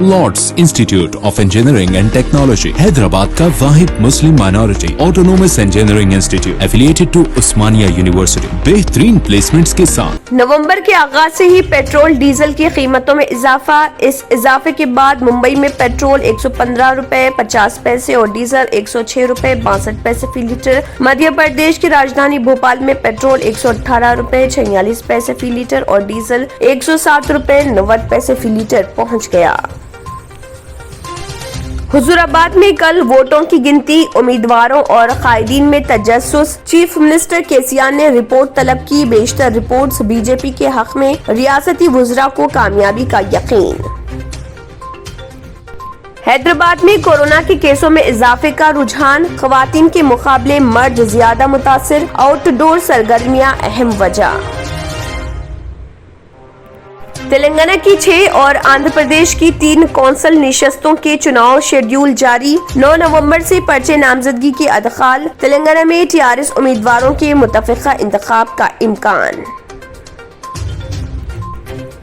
Lord's Institute of Engineering and Technology Hyderabad का वाहिद Muslim minority autonomous engineering institute affiliated to Osmania University बेहतरीन placements के साथ। नवंबर के आगाज से ही पेट्रोल डीजल की कीमतों में इजाफा। इस इजाफे के बाद मुंबई में पेट्रोल 115 रुपए 50 पैसे और डीजल 106 रुपए 62 पैसे फी लीटर। मध्य प्रदेश की राजधानी भोपाल में पेट्रोल 118 रुपए 46 पैसे फी लीटर और डीजल 107 रुपए 90 पैसे फी लीटर पहुंच गया। हुजूराबाद में कल वोटों की गिनती, उम्मीदवारों और कायदीन में तजस्सुस। चीफ मिनिस्टर केसीआर ने रिपोर्ट तलब की। बेशतर रिपोर्ट्स बीजेपी के हक में, रियासती वुज़रा को कामयाबी का यकीन। हैदराबाद में कोरोना के केसों में इजाफे का रुझान, खवातीन के मुकाबले मर्द ज्यादा मुतासिर। आउटडोर सरगर्मियां अहम वजह। तेलंगाना की 6 और आंध्र प्रदेश की 3 कौंसल निशस्तों के चुनाव शेड्यूल जारी। 9 नवंबर से पर्चे नामजदगी की अदखाल। तेलंगाना में टीआरएस उम्मीदवारों के मुतफ़िक़ा इंतखाब का इम्कान।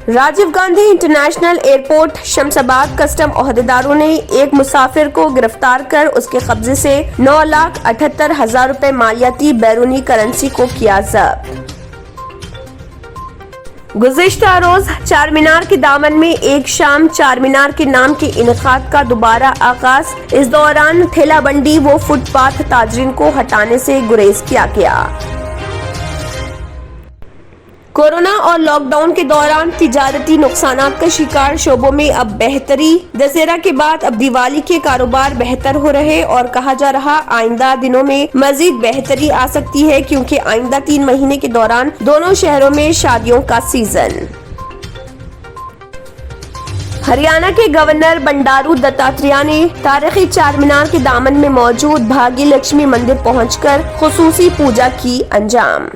Rajiv Gandhi International Airport Shamshabad custom ओहदेदारों ने एक मुसाफिर को गिरफ्तार कर उसके कब्जे से 9,78,000 रुपए मालियाती बैरूनी करेंसी को किया जब्त। गुज़िश्ता रोज चार मीनार के दामन में एक शाम चार मीनार के नाम के इनकाद का दोबारा आगाज। इस दौरान ठेला बंडी व फुटपाथ ताजरीन को हटाने से गुरेज किया गया। कोरोना और लॉकडाउन के दौरान तिजारती नुकसानात का शिकार शोबों में अब बेहतरी। दशहरा के बाद अब दिवाली के कारोबार बेहतर हो रहे और कहा जा रहा आइंदा दिनों में मजीद बेहतरी आ सकती है, क्योंकि आइंदा 3 महीने के दौरान दोनों शहरों में शादियों का सीजन। हरियाणा के गवर्नर बंडारू दत्तात्रेय ने तारीखी चार मीनार के दामन में मौजूद भाग्य लक्ष्मी मंदिर पहुंचकर खुसूसी पूजा की अंजाम।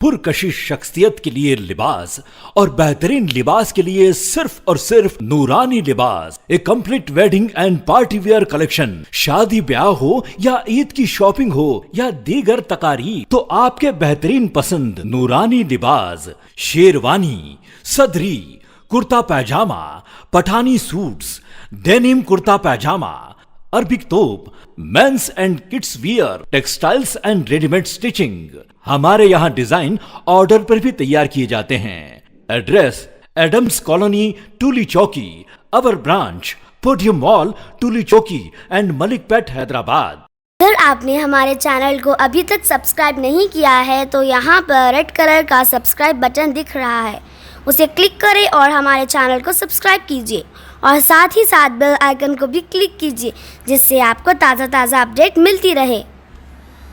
पुरकशिश शख्सियत के लिए लिबास और बेहतरीन लिबास के लिए सिर्फ और सिर्फ Noorani Libas, a complete wedding and party wear collection. शादी ब्याह हो या ईद की शॉपिंग हो या दीगर तकारीब, तो आपके बेहतरीन पसंद नूरानी लिबास, शेरवानी, सदरी, kurta pyjama, Pathani suits, denim kurta pyjama, Arabic तोप, men's and kids wear, textiles and readymade stitching. हमारे यहाँ डिजाइन ऑर्डर पर भी तैयार किए जाते हैं। एड्रेस एडम्स कॉलोनी, टूली चौकी। अवर ब्रांच पोडियम मॉल, टूली चौकी एंड मलिकपेट, हैदराबाद। अगर आपने हमारे चैनल को अभी तक सब्सक्राइब नहीं किया है तो यहाँ पर रेड कलर का सब्सक्राइब बटन दिख रहा है, उसे क्लिक करें और हमारे चैनल को सब्सक्राइब कीजिए और साथ ही साथ बेल आइकन को भी क्लिक कीजिए, जिससे आपको ताज़ा अपडेट मिलती रहे।